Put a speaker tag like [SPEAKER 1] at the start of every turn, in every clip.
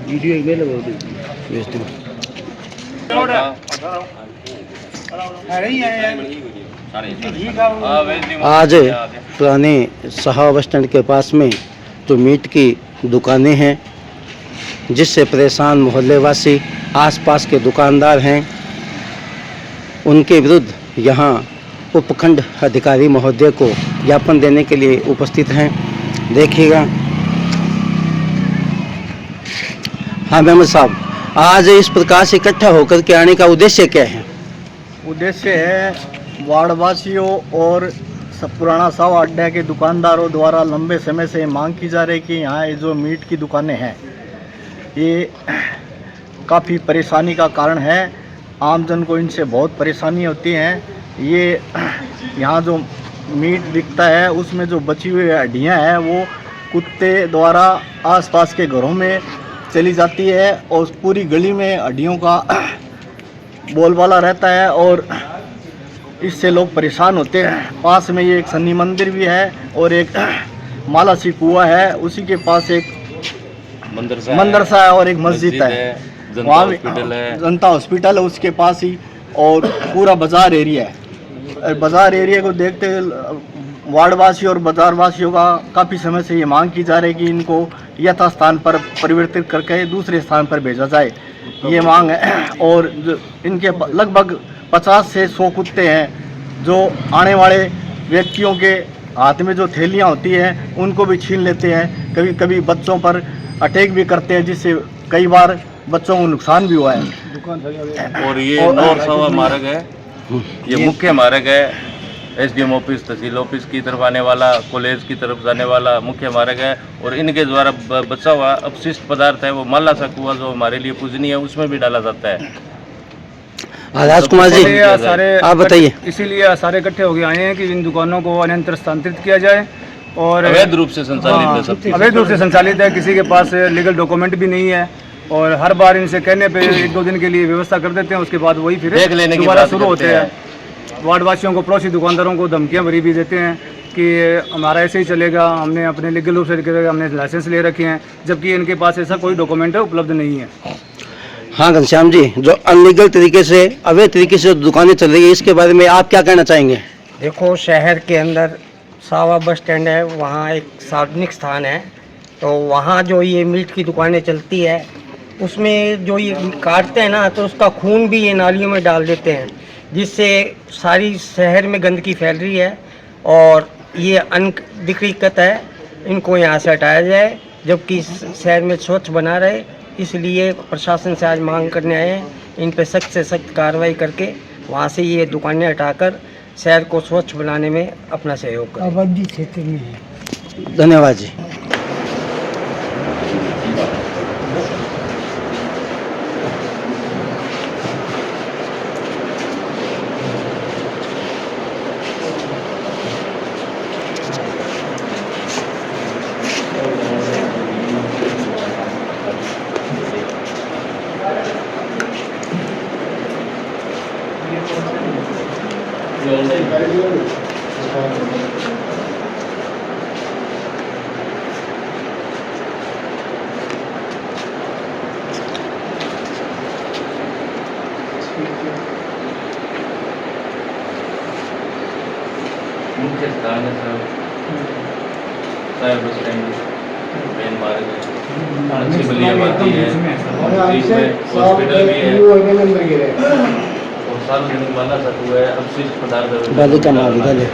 [SPEAKER 1] Video एक ले लो आज पुराने सहा बस स्टैंड के पास में जो मीट की दुकानें हैं, जिससे परेशान मोहल्ले वासी आसपास के दुकानदार हैं, उनके विरुद्ध यहाँ उपखंड अधिकारी महोदय को ज्ञापन देने के लिए उपस्थित हैं। देखिएगा। हाँ मेमन साहब, आज इस प्रकार से इकट्ठा होकर के आने का उद्देश्य क्या है?
[SPEAKER 2] उद्देश्य है वार्डवासियों और पुराना सावा अड्डा के दुकानदारों द्वारा लंबे समय से मांग की जा रही कि यहाँ ये जो मीट की दुकानें हैं ये काफ़ी परेशानी का कारण है। आमजन को इनसे बहुत परेशानी होती है। ये यहाँ जो मीट बिकता है उसमें जो बची हुई हड्डियाँ हैं वो कुत्ते द्वारा आसपास के घरों में चली जाती है और पूरी गली में हड्डियों का बोलबाला रहता है और इससे लोग परेशान होते हैं। पास में ये एक शनि मंदिर भी है और एक मालासी कुआं है, उसी के पास एक मंदरसा है और एक मस्जिद है। वहाँ जनता हॉस्पिटल है उसके पास ही, और पूरा बाज़ार एरिया है। बाज़ार एरिया को देखते वार्डवासी और बाज़ारवासियों का काफ़ी समय से ये मांग की जा रही है कि इनको यथास्थान पर परिवर्तित करके दूसरे स्थान पर भेजा जाए, ये मांग है। और इनके लगभग 50 से 100 कुत्ते हैं जो आने वाले व्यक्तियों के हाथ में जो थैलियाँ होती हैं उनको भी छीन लेते हैं। कभी कभी बच्चों पर अटैक भी करते हैं, जिससे कई बार बच्चों को नुकसान भी हुआ है।
[SPEAKER 3] और ये नौरसावा मार्ग है, ये मुख्य मार्ग है। एसडीएम ऑफिस, तहसील ऑफिस की तरफ आने वाला, कॉलेज की तरफ जाने वाला मुख्य मार्ग है। और इनके द्वारा बचा हुआ अपशिष्ट पदार्थ है वो माला सा कुआं जो हमारे लिए पूजनीय है उसमें भी डाला जाता है।
[SPEAKER 1] राजकुमार जी, आप बताइए।
[SPEAKER 4] इसीलिए सारे इकट्ठे हो गए आए हैं कि इन दुकानों को अन्यत्र स्थानांतरित किया जाए। और
[SPEAKER 3] अवैध रूप से संचालित है, सब
[SPEAKER 4] अवैध रूप से संचालित है, किसी के पास लीगल डॉक्यूमेंट भी नहीं है। और हर बार इनसे कहने पे 1-2 दिन के लिए व्यवस्था कर देते हैं, उसके बाद वही फिर दोबारा शुरू होते हैं। वार्डवासियों को, पड़ोसी दुकानदारों को धमकियाँ भरी भी देते हैं कि हमारा ऐसे ही चलेगा, हमने अपने लीगल रूप से हमने लाइसेंस ले रखे हैं, जबकि इनके पास ऐसा कोई डॉक्यूमेंट उपलब्ध नहीं है।
[SPEAKER 1] हाँ घनश्याम जी, जो अनलीगल तरीके से, अवैध तरीके से दुकानें चल रही है, इसके बारे में आप क्या कहना चाहेंगे?
[SPEAKER 5] देखो, शहर के अंदर सावा बस स्टैंड है, वहाँ एक सार्वजनिक स्थान है, तो वहाँ जो ये मीट की दुकानें चलती है उसमें जो ये काटते हैं ना, तो उसका खून भी ये नालियों में डाल देते हैं, जिससे सारी शहर में गंदगी फैल रही है और ये अनधिकृत है। इनको यहाँ से हटाया जाए, जबकि शहर में स्वच्छ बना रहे। इसलिए प्रशासन से आज मांग करने आए हैं, इन पर सख्त से सख्त कार्रवाई करके वहाँ से ये दुकानें हटाकर शहर को स्वच्छ बनाने में अपना सहयोग करें। आबादी क्षेत्र में है।
[SPEAKER 1] धन्यवाद जी।
[SPEAKER 3] मुख्य स्थान है सर, साया बस स्टैंड मेन मार्ग है, अच्छी बली आबादी है, हॉस्पिटल भी है और सार्वजनिक माला सा कुआं है। अपशिष्ट पदार्थ
[SPEAKER 1] बालिका महाविद्यालय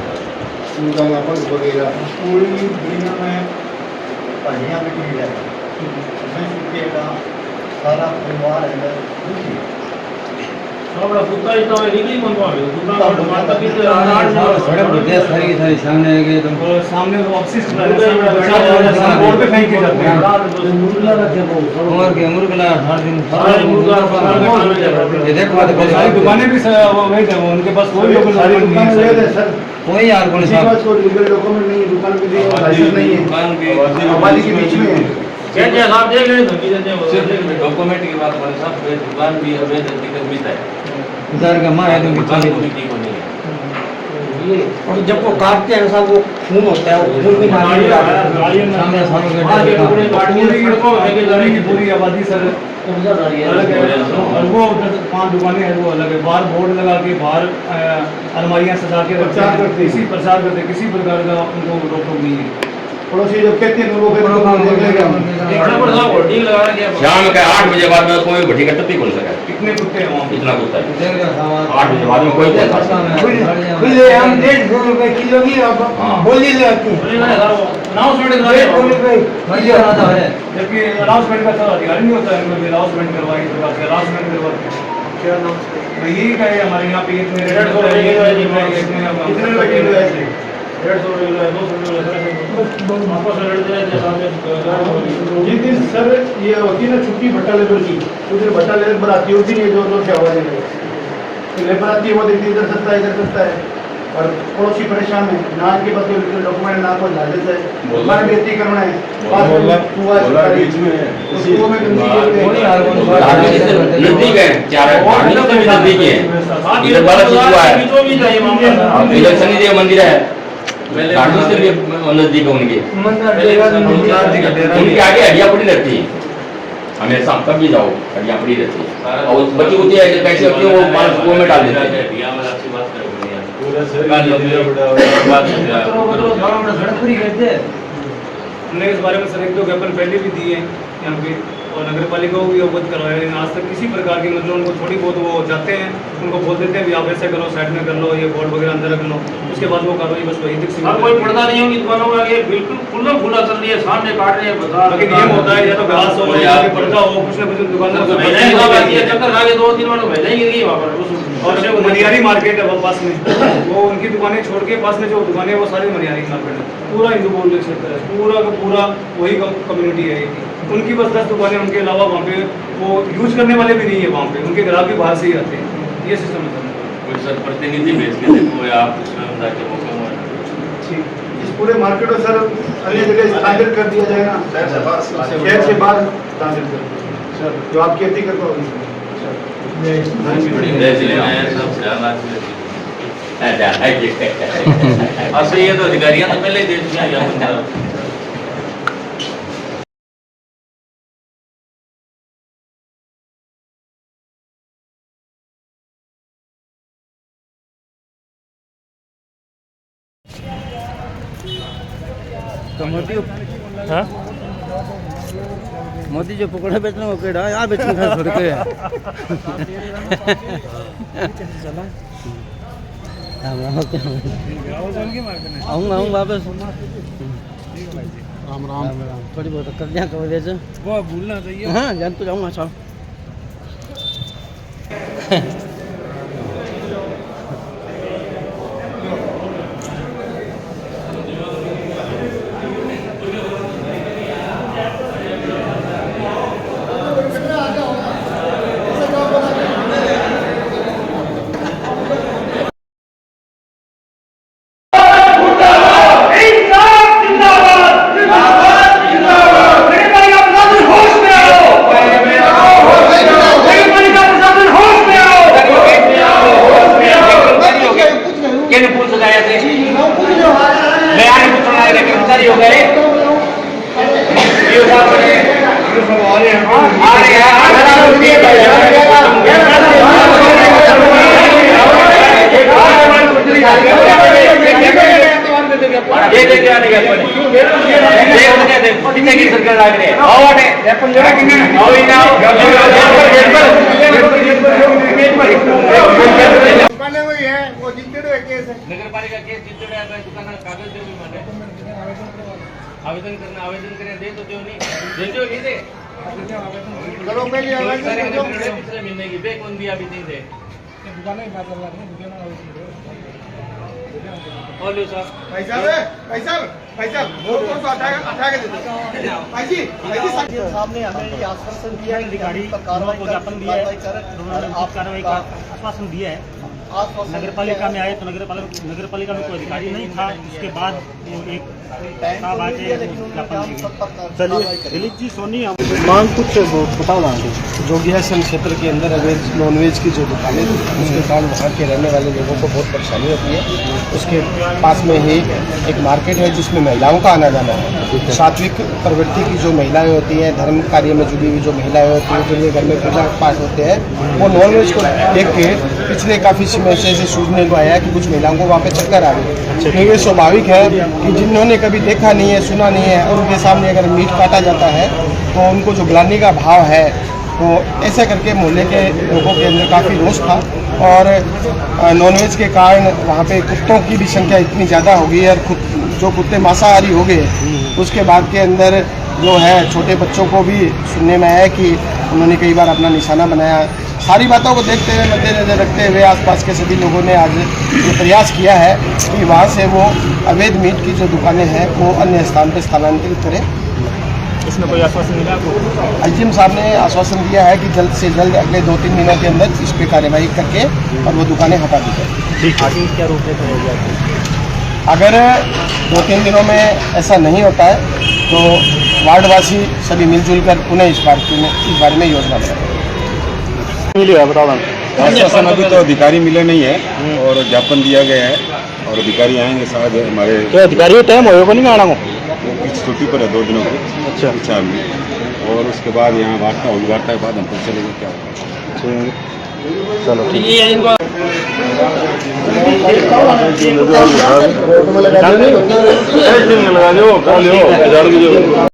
[SPEAKER 2] सारा परिवार
[SPEAKER 4] सामने वो अपशिष्ट रोड पे फेंक के जाते हैं। दुकानें भी उनके पास कोई यार
[SPEAKER 2] लीगल डॉक्यूमेंट नहीं है, दुकान भी नहीं है, आबादी के बीच में है।
[SPEAKER 3] डॉक्यूमेंट की बात बड़े साहब, दुकान भी अवैध अधिकृत है,
[SPEAKER 1] उधर का माँ है तो
[SPEAKER 3] दुकान को भी ठीक होनी है।
[SPEAKER 5] और जब वो काटते हैं ना साहब, वो खून होता है, वो खून भी नाली में जाता है।
[SPEAKER 4] पूरी आबादी सर अलग है, और वो 5 दुकानें हैं वो अलग है। बाहर बोर्ड लगा के, बाहर अलमारियाँ सजा के प्रचार करते, किसी प्रकार का उनको रोक टोक नहीं है।
[SPEAKER 2] पड़ोसी जब कहते हैं लोगों
[SPEAKER 6] शाम के 8 बजे बाद में कोई भट्टी का टप्पी खोल सका है।
[SPEAKER 4] कितने कुत्ते हैं वहाँ?
[SPEAKER 6] इतना कुत्ता है 8 बजे बाद में कोई खोल सकता है।
[SPEAKER 5] खुले हम 150 रुपए किलो की बोली लगती है,
[SPEAKER 4] जबकि अनाउंसमेंट का तो अधिकार नहीं होता है, इनमें अनाउंसमेंट करवाई प्रकार से अनाउंसमेंट करवाते हैं। क्या अनाउंसमेंट? यही कहे हमारे यहाँ पे इतने
[SPEAKER 2] 150 जिस दिन सर ये होती है ना छुट्टी भट्टा लेबर की, उस दिन भट्टा लेबर बराती होती है, जो जोर से आवाज लगे तो लेबर आती है, वो देखती है इधर सस्ता है, और पड़ोसी परेशान है ना के पास डॉक्यूमेंट ना को ला देता है, हमारे बेइज्जती करना है,
[SPEAKER 6] नजदीक है, 4 नजदीक है, इधर बाला चिचुआ है, इधर शनिदेव मंदिर है, गाड़ी से भी नजदीक है उनके आगे हड्डियाँ पड़ी रहती है, हमेशा कभी जाओ हड्डियाँ पड़ी रहती है, और बची होती है कैसे होती है वो पाल कुएं में डाल देते हैं।
[SPEAKER 4] हमने इस बारे में सर 1-2 ज्ञापन पहले भी दिए हैं यहाँ पे, और नगर पालिका को भी अवगत करवाया, लेकिन आज तक किसी प्रकार की मतलब उनको थोड़ी बहुत वो जाते हैं, उनको बोल देते हैं भी आप ऐसे करो, साइड में कर लो, ये बोर्ड वगैरह अंदर रख लो, उसके बाद वो कार्रवाई बस वही तक सीमित है।
[SPEAKER 3] कोई पर्दा नहीं होगी दुकानों में, ये बिल्कुल खुला चल रही है, सामने काट रहे हैं बाजार।
[SPEAKER 4] बाकी नियम होता है या तो घास हो या फिर पर्दा हो, कुछ ना कुछ दुकानदार
[SPEAKER 3] चक्कर खा के 2-3 बार महिला ही गिर गई वहाँ पर।
[SPEAKER 4] और जो मनियारी मार्केट है वो पास में, वो उनकी दुकानें छोड़ के पास में जो दुकानें हैं वो सारी मनियारी मार्केट है, पूरा हिंदू बोल के क्षेत्र है, पूरा का पूरा वही कम्युनिटी है। उनकी बस 10 दुकानें, उनके अलावा वहाँ पे वो यूज करने वाले भी नहीं है, वहाँ पे उनके ग्राहक भी बाहर से ही आते हैं। ये सिस्टम है
[SPEAKER 3] कोई सर प्रतिनिधि भेज के देखो, आप स्वयं जाके मौका
[SPEAKER 2] इस पूरे मार्केट को सर अन्य जगह स्थानांतरित कर दिया जाएगा, शहर से बाहर स्थानांतरित कर दिया, जो आपकी हकीकत होगी।
[SPEAKER 3] अच्छा, ये तो अधिकारियां तो पहले ही दे चुके हैं।
[SPEAKER 1] मोदी जो पकड़े बेचने को केड़ा यार बेचने का छोड़ के आऊँगा वापस। राम राम। थोड़ी बहुत कर दिया कवरेज, वो भूलना चाहिए। हाँ जान तो जाऊँगा चल।
[SPEAKER 3] नगर पालिका केस जीते दुकान कागज दे आवेदन करना, आवेदन करें दे तो दो नहीं दे पिछले महीने की बे कौन दिया अभी नहीं दे
[SPEAKER 2] सामने हमें ये आश्वासन दिया है,
[SPEAKER 5] अधिकारी ज्ञापन दिया है, आप कार्रवाई का आश्वासन दिया है। नगर पालिका में आए तो नगर पालिका में कोई अधिकारी नहीं था, उसके बाद वो एक
[SPEAKER 2] मांग कुछ बताओ
[SPEAKER 7] जोगियासन क्षेत्र के अंदर अवैध नॉनवेज की जो दुकानें थी उसके कारण वहाँ के रहने वाले लोगों को बहुत परेशानी होती है। उसके पास में ही एक मार्केट है जिसमें महिलाओं का आना जाना है। सात्विक प्रवृत्ति की जो महिलाएं होती हैं, धर्म कार्य में जुड़ी हुई जो महिलाएं होती हैं, जिनके घर में पूजा पाठ होते हैं, वो नॉनवेज को देख के पिछले काफ़ी समय से सूझने को आया कि कुछ महिलाओं को वहाँ पे चक्कर आ गए। तो ये स्वाभाविक है कि जिन्होंने कभी देखा नहीं है, सुना नहीं है, और उनके सामने अगर मीट काटा जाता है तो उनको जो ग्लानि का भाव है, तो ऐसा करके मोहल्ले के लोगों के अंदर काफ़ी रोष था। और नॉनवेज के कारण वहाँ पे कुत्तों की भी संख्या इतनी ज़्यादा हो गई है, और जो कुत्ते मांसाहारी हो गए, उसके बाद के अंदर जो है छोटे बच्चों को भी सुनने में आया कि उन्होंने कई बार अपना निशाना बनाया। सारी बातों को देखते हुए, मद्देनजर रखते हुए आसपास के सभी लोगों ने आज ये प्रयास किया है कि वहाँ से वो अवैध मीट की जो दुकानें हैं वो अन्य स्थान पर स्थानांतरित करें।
[SPEAKER 4] इसमें कोई आश्वासन मिला आपको?
[SPEAKER 7] आईजीएम साहब ने आश्वासन दिया है कि जल्द से जल्द अगले 2-3 दिनों के अंदर इस पर कार्रवाई करके और वो दुकानें हटा दी जाए।
[SPEAKER 2] आगे क्या रूपरेखा रहेगी?
[SPEAKER 7] अगर 2-3 दिनों में ऐसा नहीं होता है तो वार्डवासी सभी मिलजुल कर पुनः इस बारे में योजना बनाएंगे।
[SPEAKER 8] आश्वासन अभी तो अधिकारी मिले नहीं है और ज्ञापन दिया गया है और अधिकारी आएंगे शायद हमारे।
[SPEAKER 2] तो अधिकारी टाइम होगा नहीं आना को?
[SPEAKER 8] वो कुछ छुट्टी पर है 2 दिनों की।
[SPEAKER 2] अच्छा।
[SPEAKER 8] अच्छा में और उसके बाद यहाँ वार्ता होगी, वार्ता के बाद हम पता चलेंगे क्या होगा।
[SPEAKER 2] चलो ठीक है।